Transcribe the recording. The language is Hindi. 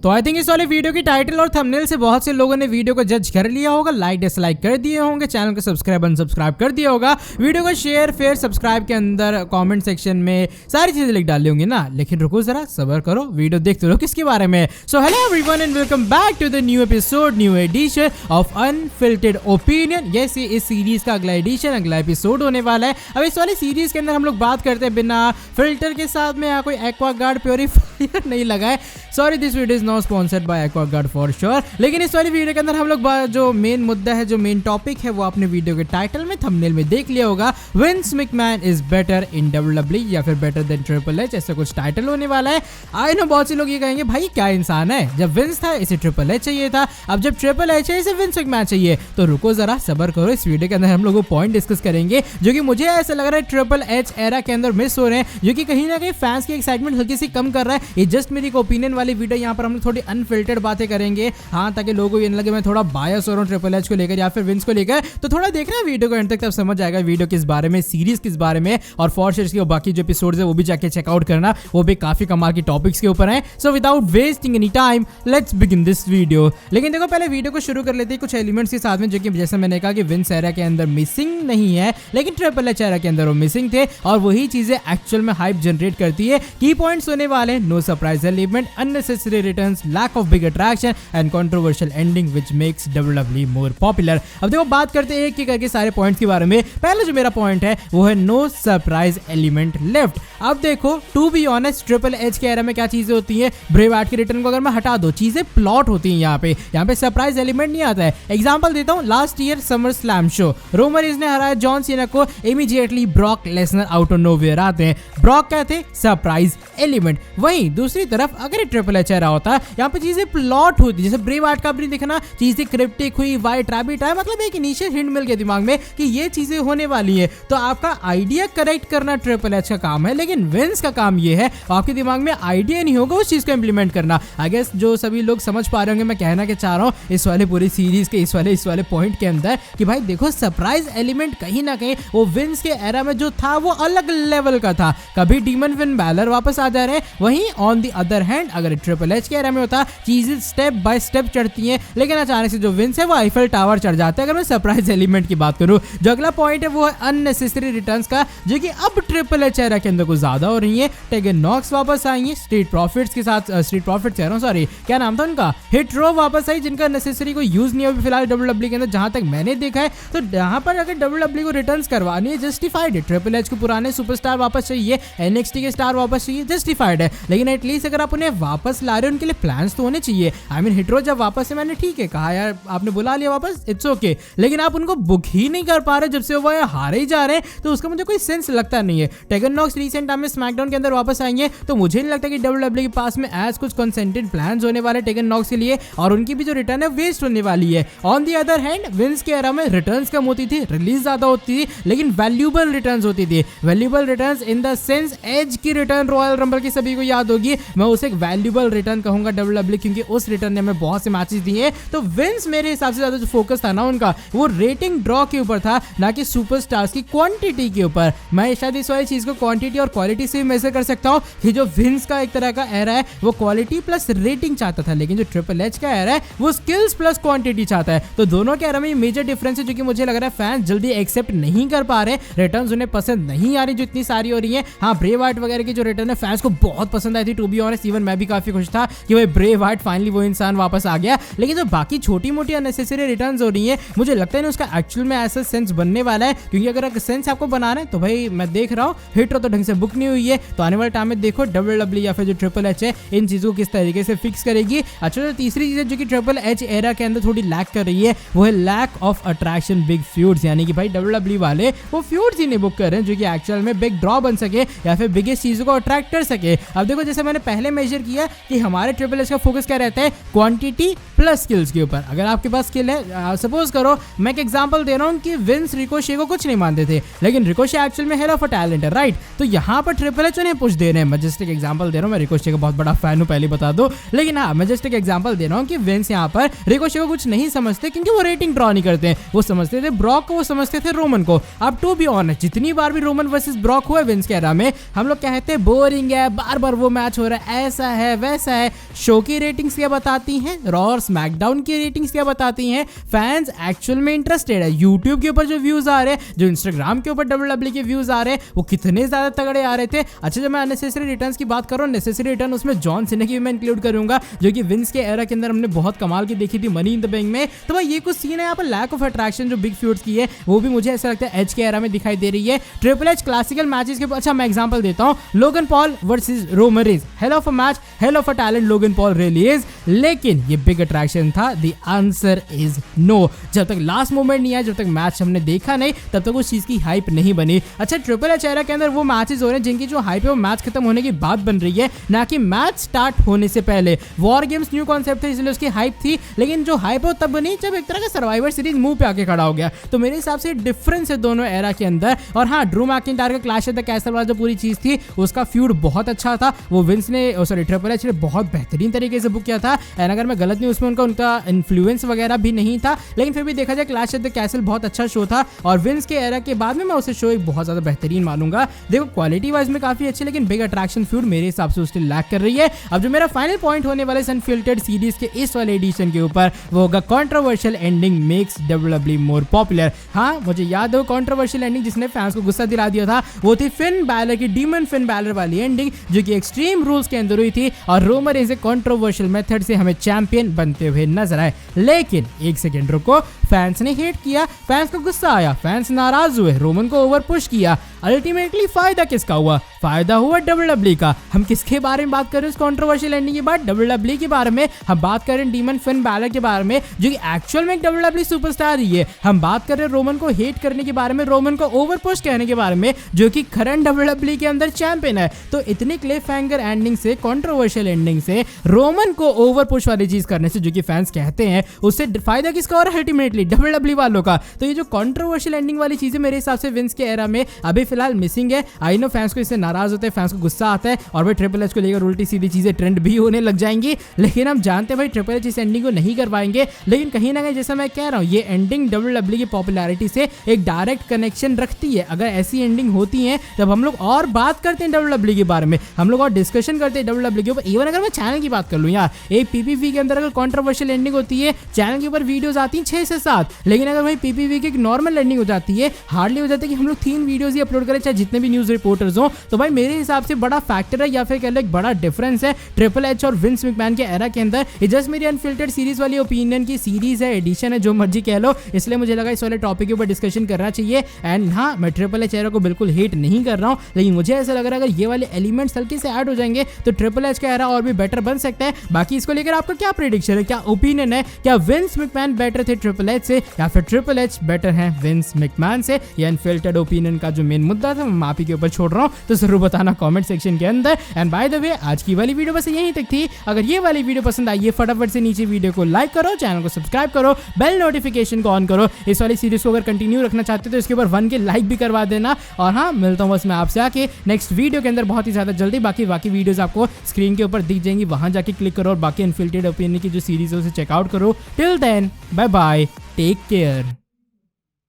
तो आई थिंक इस वाले वीडियो की टाइटल और थंबनेल से बहुत से लोगों ने वीडियो को जज कर लिया होगा, लाइक डिसलाइक कर दिए होंगे, चैनल को सब्सक्राइब अनसब्सक्राइब कर दिया होगा, वीडियो को शेयर फिर सब्सक्राइब के अंदर कमेंट सेक्शन में सारी चीजें लिख डाली होंगी ना। लेकिन रुको जरा, सब्र करो, वीडियो देखते रहो किसके बारे में। So hello everyone and welcome back to the new episode, new edition of unfiltered opinion. Yes, ये इस सीरीज का अगला एडिशन, अगला एपिसोड होने वाला है। अब इस वाली सीरीज के अंदर हम लोग बात करते हैं बिना फिल्टर के साथ में, यहाँ कोई एक्वागार्ड प्योरीफायर नहीं लगा है। Sorry, this video is not sponsored by Aquaguard for sure. लेकिन इस वाली वीडियो के अंदर हम लोग जो मेन मुद्दा है, जो मेन टॉपिक है, वो आपने वीडियो के टाइटल में थंबनेल में देख लिया होगा। Vince McMahon is better in WWE या फिर बेटर देन ट्रिपल एच, ऐसा कुछ टाइटल होने वाला है। आई नो बहुत से लोग ये कहेंगे भाई क्या इंसान है, जब विंस था इसे ट्रिपल एच चाहिए था, अब जब ट्रिपल एच है इसे विंस मैकमैन चाहिए। तो रुको जरा, सब्र करो, इस वीडियो के अंदर हम लोग वो पॉइंट डिस्कस करेंगे जो कि मुझे ऐसा लग रहा है ट्रिपल एच एरा के अंदर मिस हो रहे हैं, जो कि कहीं ना कहीं फैंस की एक्साइटमेंट हल्की सी कम कर रहा है। ये जस्ट मेरी ओपिनियन वाली वीडियो, यहाँ पर हम थोड़ी अनफिल्टर्ड बातें करेंगे, हाँ, ताकि लोगों को ये लगे मैं थोड़ा बायस हो रहा हूँ ट्रिपल एच को लेकर या फिर विंस को लेकर। तो थोड़ा देखना वीडियो को एंड तक, तब समझ जाएगा वीडियो किस बारे में, सीरीज किस बारे में, और फॉर श्योर इसके बाकी जो एपिसोड्स है वो भी जाके चेकआउट करना, वो भी काफी कमाल की टॉपिक्स के ऊपर है। So without wasting any time let's begin this video. लेकिन देखो, पहले वीडियो को शुरू कर लेते हैं कुछ एलिमेंट्स के साथ में, जो कि जैसे मैंने कहा कि विंस एरा के अंदर मिसिंग नहीं है, लेकिन ट्रिपल एच एरा के अंदर वो मिसिंग थे, और वही चीजें एक्चुअल में हाइप जनरेट करती है। की पॉइंट्स होने वाले, no surprise element, unnecessary returns, lack of big attraction and controversial ending which makes WWE more popular. अब देखो, बात करते हैं एक एक करके सारे पॉइंट्स के बारे में। पहला जो मेरा पॉइंट है वो है नो सरप्राइज एलिमेंट लेफ्ट। अब देखो, to be honest, triple H के एरा में क्या चीजें होती है, ब्रे वाइट के रिटर्न को अगर मैं हटा दो, चीजें प्लॉट होती हैं। यहाँ पे सरप्राइज एलिमेंट नहीं आता है। एग्जांपल देता हूँ, last year SummerSlam show, Roman Reigns ने हराया जॉन सीना को, immediately Brock Lesnar out of nowhere आते हैं। ब्रॉक क्या थे? Surprise element. वहीं दूसरी तरफ अगर ट्रिपल एच एरा होता, यहाँ पे चीजें प्लॉट होती, जैसे ब्रे वाइट का भी दिखना, चीजें क्रिप्टिक हुई, वाइट रैबिट आया, मतलब एक इनिशियल हिंट मिल गया दिमाग में कि ये चीजें होने वाली है। तो आपका आइडिया करेक्ट करना ट्रिपल एच का काम है, लेकिन विंस का काम ये है आपके दिमाग में आइडिया नहीं होगा उस चीज को इंप्लीमेंट करना। आई गेस जो सभी लोग समझ पा रहे होंगे मैं कहना क्या चाह रहा हूँ इस वाले पूरी सीरीज के इस वाले पॉइंट के अंदर, कि भाई देखो, सरप्राइज एलिमेंट कहीं ना कहीं वो विंस के एरा में जो था वो अलग लेवल का था। कभी डीमन फिन बैलर वापस आ जा रहे हैं, वहीं ऑन द अदर हैंड अगर ट्रिपल एच के एरा में होता, चीजें स्टेप बाय स्टेप चढ़ती हैं, लेकिन अचानक से जो विंस है वो आईफल टावर चढ़ जाता है। अगर मैं सरप्राइज एलिमेंट की बात करूं, जो अगला पॉइंट है वो है अननेसेसरी रिटर्न्स का, जो कि अब ट्रिपल एच एरा के अंदर कुछ ज्यादा हो रही है। टेगन नॉक्स वापस आएंगे स्ट्रीट प्रॉफिट्स के साथ, स्ट्रीट प्रॉफिट्स कह रहा हूं, सॉरी, क्या नाम था उनका, हिट रो वापस आई, जिनका नेसेसरी को यूज नहीं है फिलहाल डब्ल्यूडब्ल्यूई के अंदर, जहां तक मैंने देखा है। तो यहाँ पर अगर डब्ल्यूडब्ल्यूई को रिटर्न्स करवानी है, जस्टिफाइड है। ट्रिपल एच को पुराने सुपरस्टार वापस चाहिए, एनएक्सटी के स्टार वापस चाहिए, जस्टिफाइड है। लेकिन एटलीस्ट अगर आप उन्हें वापस ला रहे हो, उनके लिए प्लान्स तो होने चाहिए। आई मीन, हिट रो जब वापस है, मैंने ठीक है कहा यार, आपने बुला लिया वापस, इट्स ओके, लेकिन आप उनको बुक ही नहीं कर पा रहे जब से वो हारे ही जा रहे हैं, तो उसका मुझे कोई सेंस लगता नहीं है। टेगन नॉक्स रिसेंट टाइम में स्मैकडाउन के अंदर वापस आएंगे, तो मुझे नहीं लगता कि डब्ल्यूडब्ल्यूई के पास में एज कुछ कंसेंटेड प्लान्स होने वाले टेगन नॉक्स के लिए, और उनकी भी जो रिटर्न है वेस्ट होने वाली है। On the other hand, Vince के एरा में रिटर्न्स कम होती थी, रिलीज ज्यादा होती थी, लेकिन वैल्यूएबल रिटर्न्स होती थी। Valuable returns in the sense, as की रिटर्न रॉयल रंबल की सभी को याद होगी, मैं उसे एक वैल्यूएबल रिटर्न कहूंगा डब्ल्यूडब्ल्यूई, क्योंकि उस रिटर्न ने हमें बहुत से मैचेस दिए। तो विंस मेरे हिसाब से ज्यादा जो फोकस था ना उनका, वो रेटिंग ड्रॉ के ऊपर था, ना कि सुपरस्टार्स की क्वांटिटी के ऊपर। मैं शायद इस वाली चीज को क्वांटिटी और क्वालिटी से मेजर कर सकता हूँ कि जो विंस का एक तरह का एरा है वो क्वालिटी प्लस रेटिंग चाहता था, लेकिन जो ट्रिपल एच का एरा है वो स्किल्स प्लस क्वांटिटी चाहता है। तो दोनों के एरा में मेजर डिफरेंस है, जो कि मुझे लग रहा है फैंस जल्दी एक्सेप्ट नहीं कर पा रहे, रिटर्न्स उन्हें पसंद नहीं आ रही जो इतनी सारी हो रही है। हाँ, ब्रे वाइट वगैरह की जो रिटर्न है फैंस को बहुत पसंद आई थी, टू बी ऑनेस्ट, इवन मैं भी काफी खुश था कि भाई ब्रे वाइट फाइनली वो इंसान वापस आ गया। लेकिन जो बाकी छोटी मोटी अननेसेसरी रिटर्न्स हो रही है, मुझे लगता है ना उसका एक्चुअल में ऐसा सेंस बनने वाला है, क्योंकि अगर सेंस आपको बनाना है तो भाई मैं देख रहा हूँ हिट रो तो ढंग से बुक नहीं हुई है, तो आने वाले टाइम में देखो डब्ल्यूडब्ल्यूई या फिर जो ट्रिपल एच है इन चीजों को किस तरीके से फिक्स करेगी। अच्छा, तो तीसरी चीज जो कि ट्रिपल एच एरा के अंदर थोड़ी लैक कर रही है, वो है lack of attraction big feuds, यानी कि भाई डब्ल्यूडब्ल्यूई वाले वो फ्यूड्स ही नहीं बुक कर रहे हैं जो कि एक्चुअल में बिग ड्रॉ बन सके या फिर बिगेस्ट चीजों को अट्रैक्ट कर सके। अब देखो, जैसे मैंने पहले मेजर किया कि हमारे ट्रिपल एच का फोकस क्या रहता है, क्वांटिटी प्लस स्किल्स के ऊपर। अगर आपके पास स्किल है, सपोज करो मैं एक एग्जांपल दे रहा हूँ कि विंस रिकोशे को कुछ नहीं मानते थे, लेकिन रिकोशे एक्चुअल में हेल ऑफ अ टैलेंट है, राइट? तो यहाँ पर ट्रिपल एच उन्हें पुश दे रहे हैं। मैं जस्ट एक एग्जांपल दे रहा हूँ, मैं रिकोशे का बहुत बड़ा फैन हूँ, पहले बता दो, लेकिन हाँ, मैं जस्ट एक एग्जांपल दे रहा हूँ कि विंस यहाँ पर रिकोशे को कुछ नहीं समझते, क्योंकि वो रेटिंग ड्रॉ नहीं करते हैं। वो समझते थे ब्रॉक को, वो समझते थे रोमन को। अब टू बी ऑनेस्ट, जितनी बार भी रोमन वर्सेस ब्रॉक हुआ विंस के एरा में, हम लोग कहते हैं बोरिंग है, बार बार वो मैच हो रहा है, ऐसा है वैसा है, शो की रेटिंग्स क्या बताती हैं, रॉ और स्मैकडाउन की रेटिंग्स क्या बताती हैं, फैंस एक्चुअल में इंटरेस्टेड है, यूट्यूब के ऊपर जो व्यूज आ रहे हैं, जो इंस्टाग्राम के ऊपर WWE के व्यूज आ रहे हैं वो कितने ज्यादा तगड़े आ रहे थे। अच्छा जब मैं अननेसेसरी रिटर्न्स की बात कर रहा हूँ, नेसेसरी रिटर्न उसमें जॉन सीना की भी मैं इंक्लूड करूंगा जो कि विंस के एरा के अंदर हमने बहुत कमाल की देखी थी मनी इन द बैंक में। तो भाई ये कुछ सीन है यहाँ पर, लैक ऑफ अट्रैक्शन जो बिग फ्यूड्स की है वो भी मुझे ऐसा लगता है एज के एरा में दिखाई दे रही है। ट्रिपल एच क्लासिकल मैचेस के, अच्छा मैं एग्जांपल देता हूँ, Logan Paul versus Roman Reigns, hell of a match, hell of a talent Logan Paul really is, लेकिन ये बिग अट्रैक्शन था। The answer is no. जब तक लास्ट मोमेंट नहीं आया, जब तक मैच हमने देखा नहीं, तब तक उस चीज की हाइप नहीं बनी। अच्छा ट्रिपल एच एरा के अंदर वो मैचेस हो रहे हैं जिनकी जो हाइप है वो मैच खत्म होने की बात बन रही है, ना कि मैच स्टार्ट होने से पहले। वॉर गेम्स न्यू कॉन्सेप्ट थे इसलिए उसकी हाइप थी, लेकिन जो हाइप है तब बनी जब एक तरह का सर्वाइवर सीरीज मुंह पे आके खड़ा हो गया। तो मेरे हिसाब से डिफरेंस है दोनों एरा के अंदर। और हाँ, ड्रू मैकिंटायर का क्लैश एट द कैसल वाला जो पूरी चीज थी उसका फ्यूड बहुत अच्छा था, वो विंस ने सॉरी ट्रिपल एच ने बहुत बेहतरीन तरीके से बुक किया था। एंड अगर मैं गलत नहीं उसमें उनका इन्फ्लुएंस वगैरह भी नहीं था, लेकिन फिर भी देखा जाए क्लैश एट द कैसल बहुत अच्छा शो था और विंस के एरा के बाद में मैं उसे शो एक बहुत ज्यादा बेहतरीन मानूंगा। देखो क्वालिटी वाइज में काफी अच्छी, लेकिन बिग अट्रैक्शन फ्यूड मेरे हिसाब से उससे लैक कर रही है। अब जो मेरा फाइनल पॉइंट होने वाले अनफिल्टर्ड सीरीज के इस वाले एडिशन के ऊपर वो होगा controversial ending makes WWE more popular. हाँ मुझे याद है कंट्रोवर्शियल एंडिंग जिसने फैंस को गुस्सा दिला दिया था, वो थी फिन बैलर की डीमन फिन बैलर वाली एंडिंग जो कि एक्सट्रीम रूल्स के अंदर हुई थी और रोमन रेंज कंट्रोवर्शियल मेथड से हमें चैंपियन बनते हुए नजर आए। लेकिन एक सेकेंड रुको, फैंस ने हेट किया, फैंस को गुस्सा आया, फैंस नाराज हुए, रोमन को ओवर पुश किया, अल्टीमेटली फायदा किसका हुआ? फायदा हुआ WWE का। हम किसके बारे में बात कर रहे हैं इस कंट्रोवर्शियल एंडिंग के बाद? WWE के बारे में। हम बात कर रहे हैं डीमन फिन बैलर के बारे में जो कि एक्चुअल में एक WWE सुपरस्टार ही है। हम बात कर रहे हैं रोमन को हेट करने के बारे में, रोमन को ओवर पुश कहने के बारे में जो कि करंट WWE के अंदर चैंपियन है। तो इतनी क्लिफ हैंगर एंडिंग से, कंट्रोवर्शियल एंडिंग से, रोमन को ओवर पुश वाली चीज करने से जो कि फैंस कहते हैं उससे फायदा किसका हो रहा है? अल्टीमेटली WWE वालों का। तो ये जो कंट्रोवर्शियल एंडिंग वाली चीजें मेरे हिसाब से विंस के एरा में अभी फिलहाल मिसिंग है। आई नो फैंस को इससे नाराज होते हैं, फैंस को गुस्सा आता है और भाई ट्रिपल एच को लेकर उल्टी सीधी चीजें ट्रेंड भी होने लग जाएंगी, लेकिन हम जानते हैं भाई ट्रिपल एच इस एंडिंग को नहीं करवाएंगे। लेकिन कहीं ना कहीं जैसा मैं कह रहा हूँ, ये एंडिंग WWE की पॉपुलैरिटी से एक डायरेक्ट कनेक्शन रखती है। अगर ऐसी एंडिंग होती है तब हम लोग और बात करते हैं WWE के बारे में, हम लोग और डिस्कशन करते हैं WWE के ऊपर। इवन अगर मैं चैनल की बात कर लूँ यार, एक PPV के अंदर अगर कंट्रोवर्शियल एंडिंग होती है, चैनल के ऊपर वीडियोस आती हैं 6 से 7, लेकिन अगर भाई PPV की एक नॉर्मल एंडिंग हो जाती है, हार्डली हो जाता है कि हम लोग 3 वीडियोस ही अपलोड करें, चाहे जितने भी न्यूज रिपोर्टर्स हो। तो भाई मेरे हिसाब से बड़ा फैक्टर है या फिर कह लो एक बड़ा डिफरेंस है ट्रिपल एच और विंस मैकमैन के एरा के अंदर। ये जस्ट मेरी अनफिल्टर्ड सीरीज वाली ओपिनियन की सीरीज है, एडिशन है, जो मर्जी कह लो, इसलिए मुझे लगा इस वाले टॉपिक के ऊपर डिस्कशन करना चाहिए। एंड हाँ, मैं ट्रिपल एच एरा को बिल्कुल हेट नहीं कर रहा हूँ, लेकिन मुझे ऐसा लग रहा है अगर ये वाले एलिमेंट्स हल्के से ऐड हो जाएंगे तो ट्रिपल एच का एरा और भी बेटर बन सकता है। बाकी इसको लेकर आपका क्या प्रेडिक्शन है, क्या ओपिनियन है? क्या विंस मैकमैन बेटर थे ट्रिपल एच से या फिर ट्रिपल एच बेटर है विंस मैकमैन से? ये अनफिल्टर्ड ओपिनियन का जो मेन मुद्दा था मैं आप ही के ऊपर छोड़ रहा हूँ, तो जरूर बताना कमेंट सेक्शन के अंदर। एंड बाय द वे आज की वाली वीडियो बस यहीं तक थी। अगर ये वाली वीडियो पसंद आई है फटाफट से नीचे वीडियो को लाइक करो, चैनल को सब्सक्राइब करो, बेल नोटिफिकेशन को ऑन करो। इस वाली सीरीज को अगर कंटिन्यू रखना चाहते हो तो इसके ऊपर 1 के लाइक भी करवा देना। और हाँ, मिलता हूँ बस मैं आपसे आके नेक्स्ट वीडियो के अंदर बहुत ही ज्यादा जल्दी। बाकी वीडियोस आपको स्क्रीन के ऊपर दिख जाएंगी, वहां जाके क्लिक करो और बाकी अनफिल्टर्ड ओपिनियन की जो सीरीज है उसे चेकआउट करो। Till then bye bye, take care.